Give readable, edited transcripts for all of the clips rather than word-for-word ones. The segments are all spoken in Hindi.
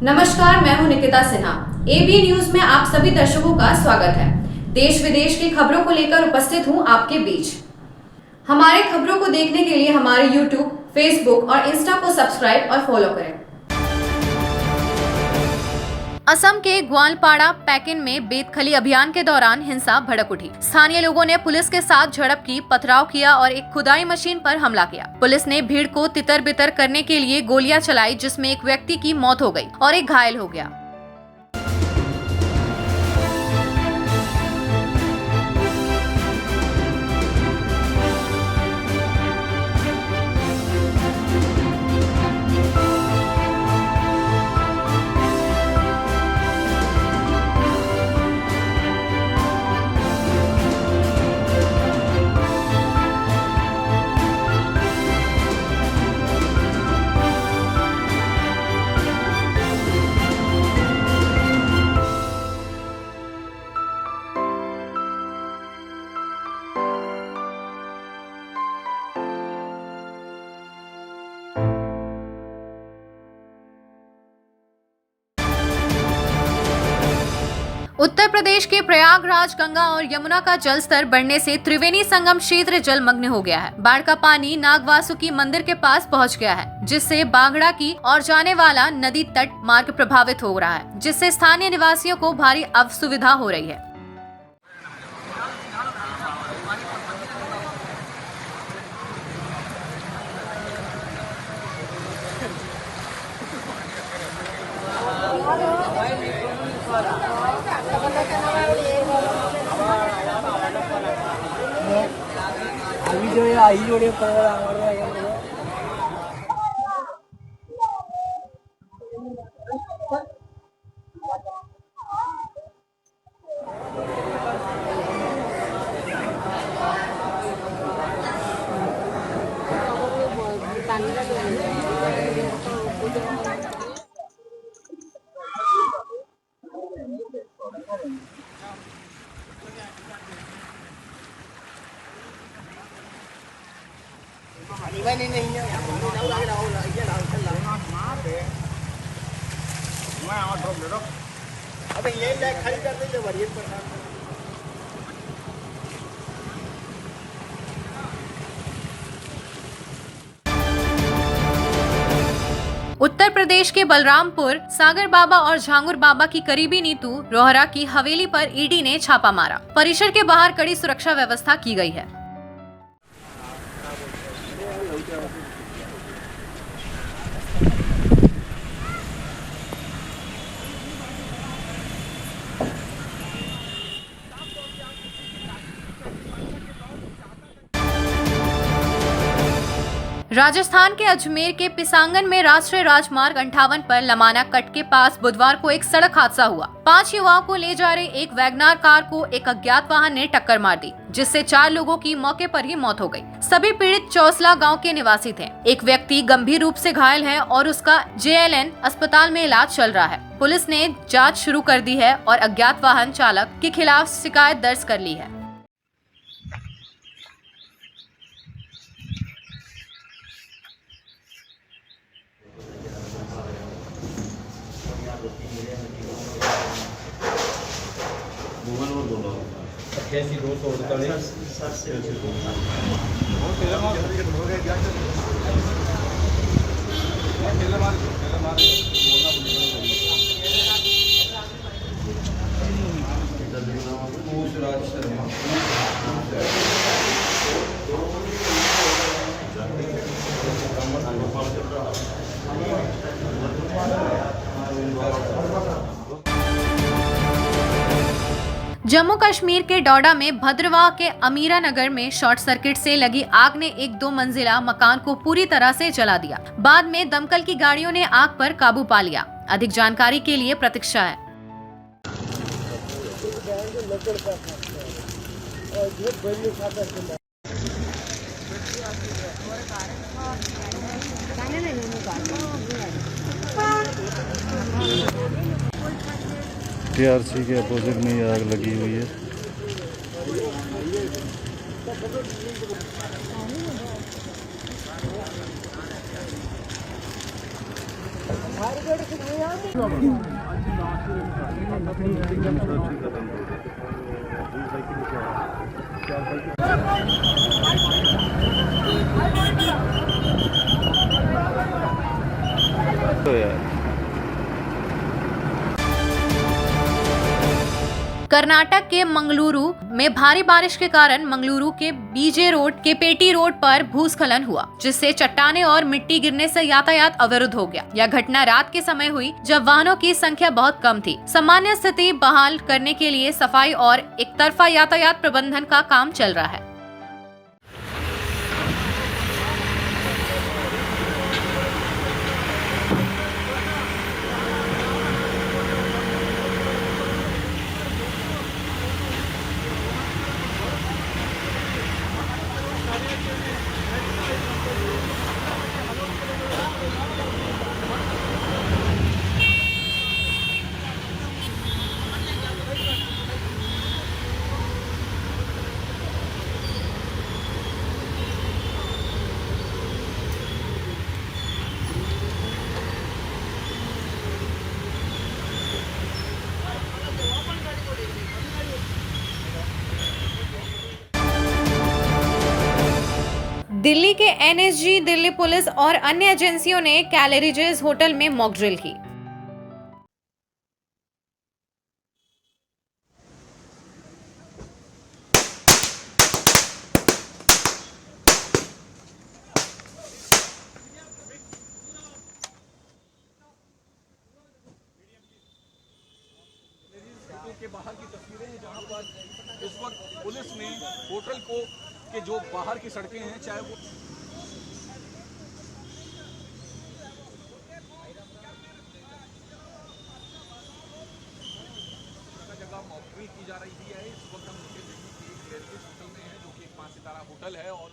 नमस्कार, मैं हूं निकिता सिन्हा। एबी न्यूज में आप सभी दर्शकों का स्वागत है। देश विदेश की खबरों को लेकर उपस्थित हूं आपके बीच। हमारे खबरों को देखने के लिए हमारे YouTube, Facebook और इंस्टा को सब्सक्राइब और फॉलो करें। असम के ग्वालपाड़ा पैकिन में बेदखली अभियान के दौरान हिंसा भड़क उठी। स्थानीय लोगों ने पुलिस के साथ झड़प की, पथराव किया और एक खुदाई मशीन पर हमला किया। पुलिस ने भीड़ को तितर बितर करने के लिए गोलियां चलाई, जिसमें एक व्यक्ति की मौत हो गई और एक घायल हो गया। उत्तर प्रदेश के प्रयागराज गंगा और यमुना का जलस्तर बढ़ने से त्रिवेणी संगम क्षेत्र जलमग्न हो गया है। बाढ़ का पानी नागवासुकी मंदिर के पास पहुंच गया है, जिससे बांगड़ा की ओर जाने वाला नदी तट मार्ग प्रभावित हो रहा है, जिससे स्थानीय निवासियों को भारी असुविधा हो रही है। अभी जो आई जोड़े उत्तर प्रदेश के बलरामपुर, सागर बाबा और झांगुर बाबा की करीबी नीतू रोहरा की हवेली पर ईडी ने छापा मारा। परिसर के बाहर कड़ी सुरक्षा व्यवस्था की गई है। राजस्थान के अजमेर के पिसांगन में राष्ट्रीय राजमार्ग 58 पर लमाना कट के पास बुधवार को एक सड़क हादसा हुआ। 5 युवाओं को ले जा रहे एक वैगनार कार को एक अज्ञात वाहन ने टक्कर मार दी, जिससे 4 लोगों की मौके पर ही मौत हो गई। सभी पीड़ित चौसला गांव के निवासी थे। एक व्यक्ति गंभीर रूप से घायल है और उसका JLN अस्पताल में इलाज चल रहा है। पुलिस ने जाँच शुरू कर दी है और अज्ञात वाहन चालक के खिलाफ शिकायत दर्ज कर ली है। जम्मू कश्मीर के डोडा में भद्रवाह के अमीरा नगर में शॉर्ट सर्किट से लगी आग ने एक 2 मंजिला मकान को पूरी तरह से जला दिया। बाद में दमकल की गाड़ियों ने आग पर काबू पा लिया। अधिक जानकारी के लिए प्रतीक्षा है। TRC के अपोजिट में ये आग लगी हुई है। हमारे तो यार कर्नाटक के मंगलुरु में भारी बारिश के कारण मंगलुरु के बीजे रोड के पेटी रोड पर भूस्खलन हुआ, जिससे चट्टाने और मिट्टी गिरने से यातायात अवरुद्ध हो गया। यह घटना रात के समय हुई जब वाहनों की संख्या बहुत कम थी। सामान्य स्थिति बहाल करने के लिए सफाई और एक तरफा यातायात प्रबंधन का काम चल रहा है। दिल्ली के एनएसजी, दिल्ली पुलिस और अन्य एजेंसियों ने कैलरीजेस होटल में मॉक ड्रिल की। के बाहर की तस्वीरें हैं जहां पर इस वक्त पुलिस ने होटल को के जो बाहर की सड़कें हैं, चाहे वो जगह मॉकड्रिल की जा रही है। इस वक्त हम दिल्ली के एक रेलवे होटल में है जो कि एक 5 सितारा होटल है और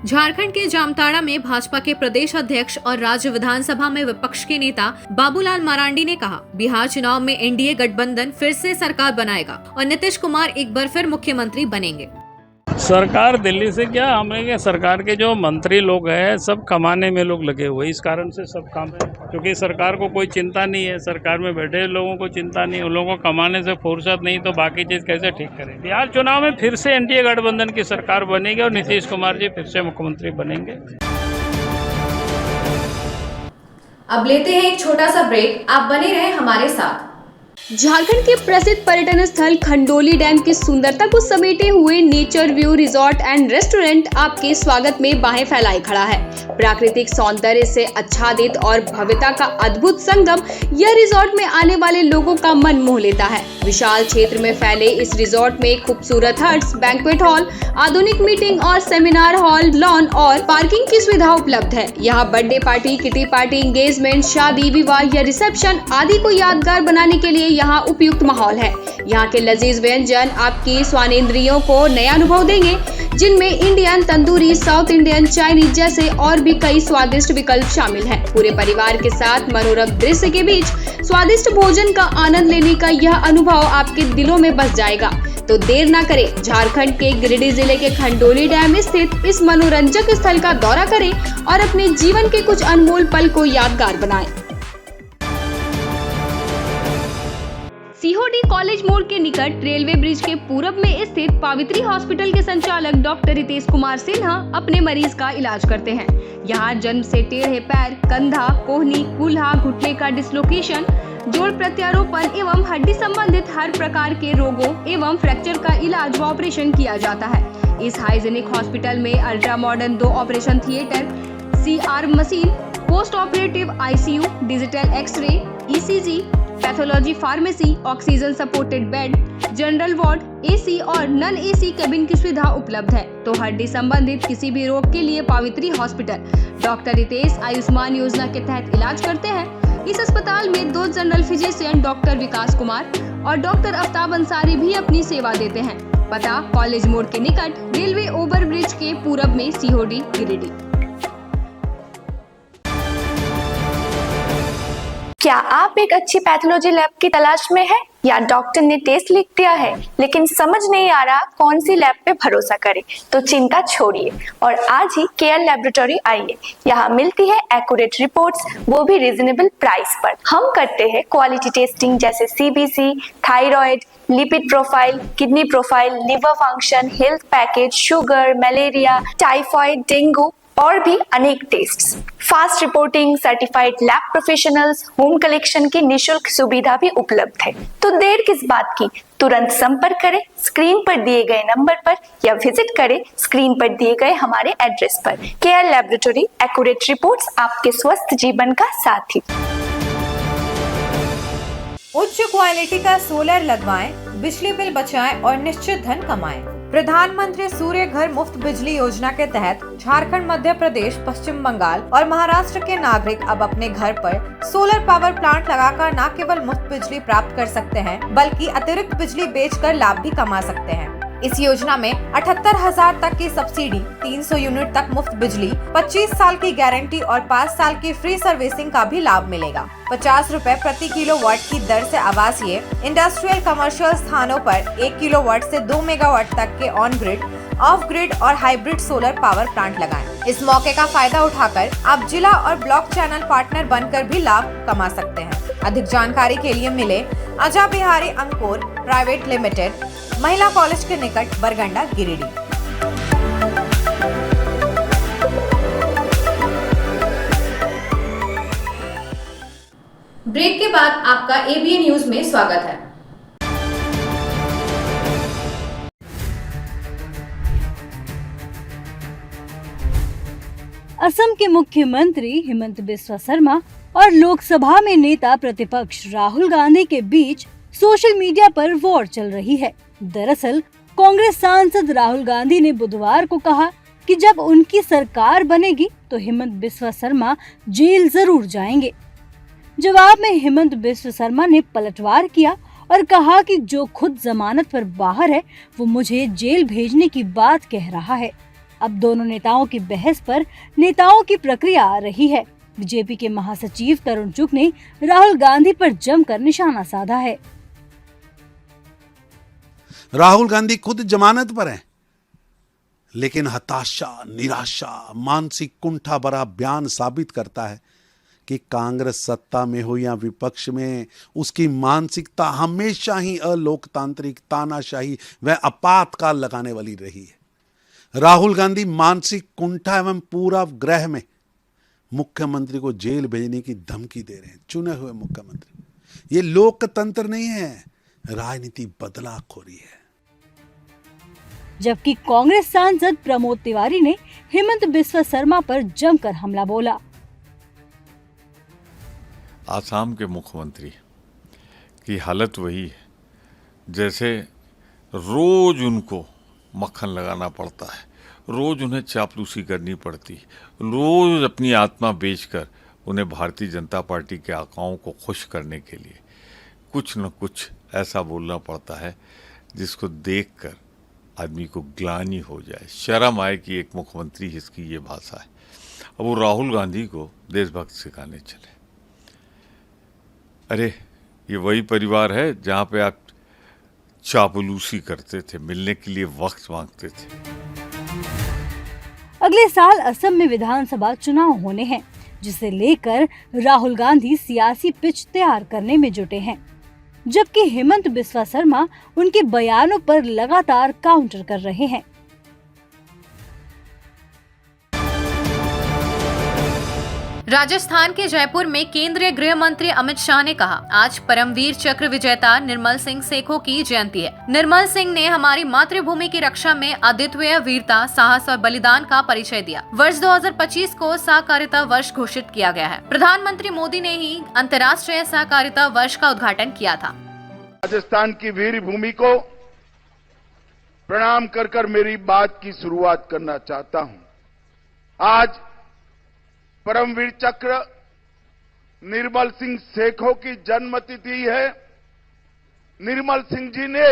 झारखंड के जामताड़ा में भाजपा के प्रदेश अध्यक्ष और राज्य विधानसभा में विपक्ष के नेता बाबूलाल मरांडी ने कहा, बिहार चुनाव में एनडीए गठबंधन फिर से सरकार बनाएगा और नीतीश कुमार एक बार फिर मुख्यमंत्री बनेंगे। सरकार दिल्ली से क्या, हमें सरकार के जो मंत्री लोग हैं सब कमाने में लोग लगे हुए, इस कारण से सब काम, क्योंकि सरकार को कोई चिंता नहीं है, सरकार में बैठे लोगों को चिंता नहीं, उन लोगों को कमाने से फुर्सत नहीं, तो बाकी चीज़ कैसे ठीक करें। बिहार चुनाव में फिर से एनडीए गठबंधन की सरकार बनेगी और नीतीश कुमार जी फिर से मुख्यमंत्री बनेंगे। अब लेते हैं एक छोटा सा ब्रेक, आप बने रहें हमारे साथ। झारखंड के प्रसिद्ध पर्यटन स्थल खंडोली डैम की सुंदरता को समेटे हुए nature view resort and restaurant आपके स्वागत में बाहें फैलाए खड़ा है। प्राकृतिक सौंदर्य से आच्छादित और भव्यता का अद्भुत संगम यह रिजॉर्ट में आने वाले लोगों का मन मोह लेता है। विशाल क्षेत्र में फैले इस रिजॉर्ट में खूबसूरत हट्स, बैंक्वेट हॉल, आधुनिक मीटिंग और सेमिनार हॉल, लॉन और पार्किंग की सुविधा उपलब्ध है। यहाँ birthday party, kitty party, engagement, शादी, विवाह या रिसेप्शन आदि को यादगार बनाने के लिए यहाँ उपयुक्त माहौल है। यहाँ के लजीज व्यंजन आपकी स्वानेंद्रियों को नया अनुभव देंगे, जिनमें Indian, tandoori, south Indian, Chinese जैसे और भी कई स्वादिष्ट विकल्प शामिल हैं। पूरे परिवार के साथ मनोरम दृश्य के बीच स्वादिष्ट भोजन का आनंद लेने का यह अनुभव आपके दिलों में बस जाएगा। तो देर ना करें, झारखंड के गिरिडीह जिले के खंडोली डैम स्थित इस मनोरंजक स्थल का दौरा करें और अपने जीवन के कुछ अनमोल पल को यादगार बनाएं। सीहोडी कॉलेज मोड़ के निकट रेलवे ब्रिज के पूरब में स्थित पावित्री हॉस्पिटल के संचालक डॉक्टर रितेश कुमार सिन्हा अपने मरीज का इलाज करते हैं। यहाँ जन्म से टेढ़े पैर, कंधा, कोहनी, कूल्हा, घुटने का डिसलोकेशन, जोड़ प्रत्यारोपण एवं हड्डी संबंधित हर प्रकार के रोगों एवं फ्रैक्चर का इलाज व ऑपरेशन किया जाता है। इस हाइजेनिक हॉस्पिटल में ultra modern 2 operation theatre, CR machine, post operative ICU, digital x-ray, ECG, pathology pharmacy, oxygen supported bed, general ward, AC और नॉन AC केबिन की सुविधा उपलब्ध है। तो हड्डी संबंधित किसी भी रोग के लिए पावित्री हॉस्पिटल डॉक्टर रितेश आयुष्मान योजना के तहत इलाज करते हैं। इस अस्पताल में 2 जनरल फिजिशियन डॉक्टर विकास कुमार और डॉक्टर आफ्ताब अंसारी भी अपनी सेवा देते हैं। पता कॉलेज मोड़ के निकट रेलवे ओवर ब्रिज के पूरब में, सीहोडी, गिरिडीह। क्या आप एक अच्छी पैथोलॉजी लैब की तलाश में हैं या डॉक्टर ने टेस्ट लिख दिया है लेकिन समझ नहीं आ रहा कौन सी लैब पे भरोसा करें? तो चिंता छोड़िए और आज ही केयर लैबोरेटरी आइए। यहाँ मिलती है एक्यूरेट रिपोर्ट्स, वो भी रीजनेबल प्राइस पर। हम करते हैं क्वालिटी टेस्टिंग जैसे CBC, thyroid, lipid profile, kidney profile, liver function, health package, sugar, malaria, typhoid, dengue और भी अनेक tests. Fast reporting, certified lab professionals, home collection की निशुल्क सुविधा भी उपलब्ध है। तो देर किस बात की, तुरंत संपर्क करें स्क्रीन पर दिए गए नंबर पर या विजिट करें स्क्रीन पर दिए गए हमारे एड्रेस पर। केयर लैबोरेटरी, एक्यूरेट रिपोर्ट्स, आपके स्वस्थ जीवन का साथी। उच्च क्वालिटी का सोलर लगवाएं, बिजली बिल बचाएं और निश्चित धन कमाएं। प्रधानमंत्री सूर्य घर मुफ्त बिजली योजना के तहत झारखंड, मध्य प्रदेश, पश्चिम बंगाल और महाराष्ट्र के नागरिक अब अपने घर पर सोलर पावर प्लांट लगाकर न केवल मुफ्त बिजली प्राप्त कर सकते हैं बल्कि अतिरिक्त बिजली बेचकर लाभ भी कमा सकते हैं। इस योजना में 78,000 तक की सब्सिडी, 300 यूनिट तक मुफ्त बिजली, 25 साल की गारंटी और 5 साल की फ्री सर्विसिंग का भी लाभ मिलेगा। 50 रुपए प्रति किलोवाट की दर से आवासीय, इंडस्ट्रियल, कमर्शियल स्थानों पर 1 किलोवाट से 2 मेगावाट तक के ऑन ग्रिड, ऑफ ग्रिड और हाइब्रिड सोलर पावर प्लांट लगाएं। इस मौके का फायदा उठाकर आप जिला और ब्लॉक चैनल पार्टनर बनकर भी लाभ कमा सकते हैं। अधिक जानकारी के लिए मिले अजा बिहारी अंकुर प्राइवेट लिमिटेड, महिला कॉलेज के निकट, बरगंडा, गिरिडीह। ब्रेक के बाद आपका एबीएन न्यूज में स्वागत है। असम के मुख्यमंत्री हिमंत बिस्वा शर्मा और लोकसभा में नेता प्रतिपक्ष राहुल गांधी के बीच सोशल मीडिया पर वॉर चल रही है। दरअसल कांग्रेस सांसद राहुल गांधी ने बुधवार को कहा कि जब उनकी सरकार बनेगी तो हिमंत बिस्वा शर्मा जेल जरूर जाएंगे। जवाब में हिमंत बिस्वा शर्मा ने पलटवार किया और कहा कि जो खुद जमानत पर बाहर है वो मुझे जेल भेजने की बात कह रहा है। अब दोनों नेताओं की बहस पर नेताओं की प्रक्रिया आ रही है। बीजेपी के महासचिव तरुण चुग ने राहुल गांधी पर जमकर निशाना साधा है। राहुल गांधी खुद जमानत पर हैं, लेकिन हताशा, निराशा, मानसिक कुंठा भरा बयान साबित करता है कि कांग्रेस सत्ता में हो या विपक्ष में, उसकी मानसिकता हमेशा ही अलोकतांत्रिक, तानाशाही व आपातकाल लगाने वाली रही है। राहुल गांधी मानसिक कुंठा एवं पूरा ग्रह में मुख्यमंत्री को जेल भेजने की धमकी दे रहे हैं। चुने हुए मुख्यमंत्री, ये लोकतंत्र नहीं है, राजनीति बदलाखोरी है। जबकि कांग्रेस सांसद प्रमोद तिवारी ने हिमंत बिस्वा शर्मा पर जमकर हमला बोला। आसाम के मुख्यमंत्री की हालत वही है जैसे रोज उनको मक्खन लगाना पड़ता है, रोज उन्हें चापलूसी करनी पड़ती है, रोज अपनी आत्मा बेचकर उन्हें भारतीय जनता पार्टी के आकाओं को खुश करने के लिए कुछ न कुछ ऐसा बोलना पड़ता है जिसको देखकर आदमी को ग्लानि हो जाए, शर्म आए कि एक मुख्यमंत्री जिसकी ये भाषा है। अब वो राहुल गांधी को देशभक्त सिखाने चले। अरे ये वही परिवार है जहाँ पे आप चापलूसी करते थे, मिलने के लिए वक्त मांगते थे। अगले साल असम में विधानसभा चुनाव होने हैं, जिसे लेकर राहुल गांधी सियासी पिच तैयार करने में जुटे हैं, जबकि हिमंत बिस्वा शर्मा उनके बयानों पर लगातार काउंटर कर रहे हैं। राजस्थान के जयपुर में केंद्रीय गृह मंत्री अमित शाह ने कहा, आज परमवीर चक्र विजेता निर्मल सिंह सेखों की जयंती है। निर्मल सिंह ने हमारी मातृभूमि की रक्षा में अद्वितीय वीरता, साहस और बलिदान का परिचय दिया। वर्ष 2025 को सहकारिता वर्ष घोषित किया गया है। प्रधानमंत्री मोदी ने ही अंतर्राष्ट्रीय सहकारिता वर्ष का उद्घाटन किया था। राजस्थान की वीर भूमि को प्रणाम कर मेरी बात की शुरुआत करना चाहता हूं। आज परमवीर चक्र निर्मल सिंह सेखों की जन्मतिथि है। निर्मल सिंह जी ने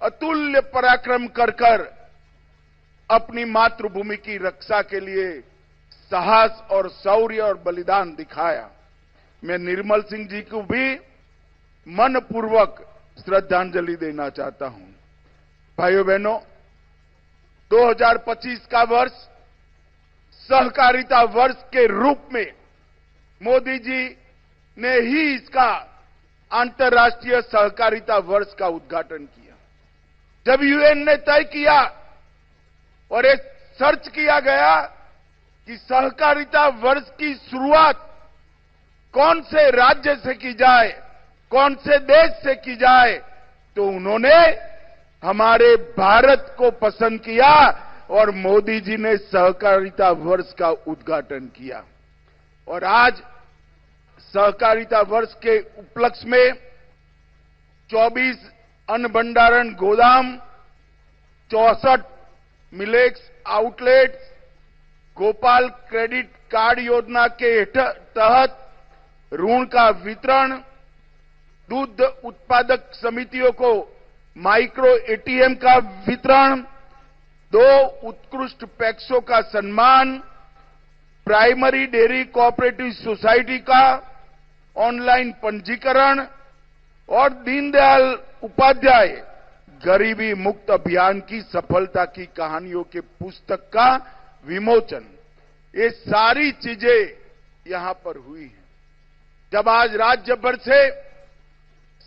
अतुल्य पराक्रम कर अपनी मातृभूमि की रक्षा के लिए साहस और शौर्य और बलिदान दिखाया। मैं निर्मल सिंह जी को भी मनपूर्वक श्रद्धांजलि देना चाहता हूं। भाइयों बहनों, 2025 का वर्ष सहकारिता वर्ष के रूप में मोदी जी ने ही इसका अंतर्राष्ट्रीय सहकारिता वर्ष का उद्घाटन किया। जब यूएन ने तय किया और एक सर्च किया गया कि सहकारिता वर्ष की शुरुआत कौन से राज्य से की जाए, कौन से देश से की जाए, तो उन्होंने हमारे भारत को पसंद किया और मोदी जी ने सहकारिता वर्ष का उद्घाटन किया। और आज सहकारिता वर्ष के उपलक्ष्य में 24 अन्न भंडारण गोदाम, 64 millets outlets, Gopal credit card योजना के तहत ऋण का वितरण, दूध उत्पादक समितियों को माइक्रो एटीएम का वितरण, 2 उत्कृष्ट पैक्सों का सम्मान, प्राइमरी डेयरी कोऑपरेटिव सोसाइटी का ऑनलाइन पंजीकरण और दीनदयाल उपाध्याय गरीबी मुक्त अभियान की सफलता की कहानियों के पुस्तक का विमोचन, ये सारी चीजें यहां पर हुई हैं। जब आज राज्य भर से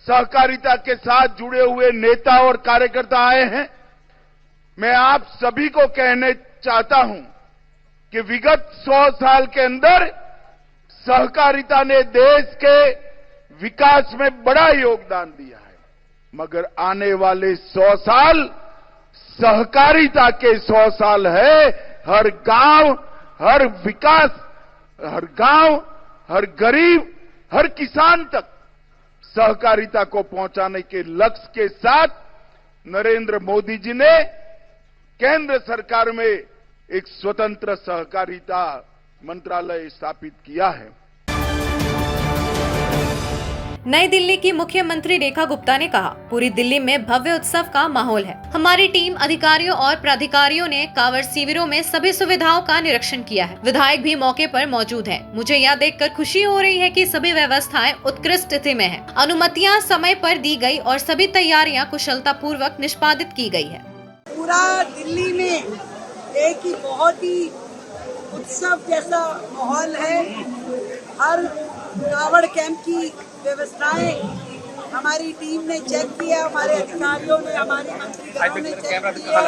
सहकारिता के साथ जुड़े हुए नेता और कार्यकर्ता आए हैं, मैं आप सभी को कहने चाहता हूं कि विगत 100 साल के अंदर सहकारिता ने देश के विकास में बड़ा योगदान दिया है, मगर आने वाले 100 साल सहकारिता के 100 साल है। हर गांव, हर विकास, हर गांव, हर गरीब, हर किसान तक सहकारिता को पहुंचाने के लक्ष्य के साथ नरेंद्र मोदी जी ने केंद्र सरकार में एक स्वतंत्र सहकारिता मंत्रालय स्थापित किया है। नई दिल्ली की मुख्यमंत्री रेखा गुप्ता ने कहा, पूरी दिल्ली में भव्य उत्सव का माहौल है। हमारी टीम अधिकारियों और प्राधिकारियों ने कांवड़ शिविरों में सभी सुविधाओं का निरीक्षण किया है। विधायक भी मौके पर मौजूद हैं। मुझे यह देखकर खुशी हो रही है कि सभी व्यवस्थाएं उत्कृष्ट स्थिति में हैं। अनुमतियां समय पर दी गई और सभी तैयारियां कुशलता पूर्वक निष्पादित की गई है। पूरा दिल्ली में एक ही बहुत ही उत्सव जैसा माहौल है। हर कांवड़ कैंप की व्यवस्थाएं हमारी टीम ने चेक किया, हमारे अधिकारियों ने, हमारे मंत्रीगणों ने चेक किया,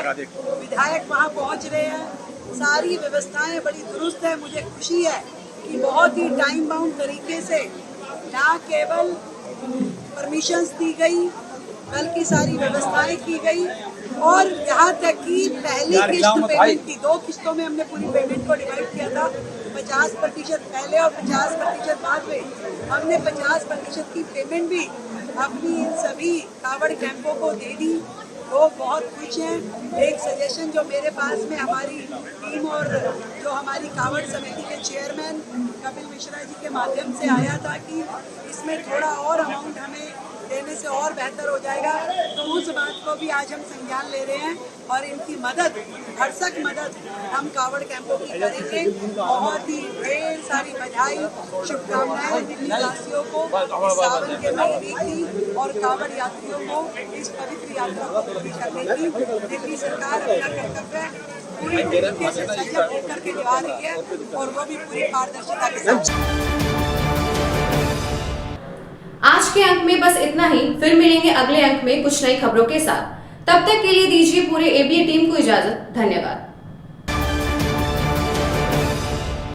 विधायक वहां पहुंच रहे हैं। सारी व्यवस्थाएं बड़ी दुरुस्त है। मुझे खुशी है कि बहुत ही टाइम बाउंड तरीके से न केवल परमिशंस दी गई बल्कि सारी व्यवस्थाएं की गई और यहाँ तक कि पहली किस्त पेमेंट की 2 किस्तों में हमने पूरी पेमेंट को डिवाइड किया था। 50% पहले और 50% बाद में हमने 50% की पेमेंट भी अपनी इन सभी कांवड़ कैंपों को दे दी। वो बहुत खुश हैं। एक सजेशन जो मेरे पास में हमारी टीम और जो हमारी कांवड़ समिति के चेयरमैन कपिल मिश्रा जी के माध्यम से आया था कि इसमें थोड़ा और अमाउंट हमें देने से और बेहतर हो जाएगा, तो उस बात को भी आज हम संज्ञान ले रहे हैं और इनकी मदद, भरसक मदद हम कांवड़ कैंपों की करेंगे। बहुत ही ढेर सारी बधाई, शुभकामनाएं दिल्ली वासियों को इस सावन के महीने की और कांवड़ यात्रियों को इस पवित्र यात्रा को पूरी करने की। दिल्ली सरकार अपना कर्तव्य पूरी तरीके से सजग होकर के निभा रही है और वो भी पूरी पारदर्शिता के साथ। आज के अंक में बस इतना ही। फिर मिलेंगे अगले अंक में कुछ नई खबरों के साथ। तब तक के लिए दीजिए पूरे एबीए टीम को इजाजत। धन्यवाद।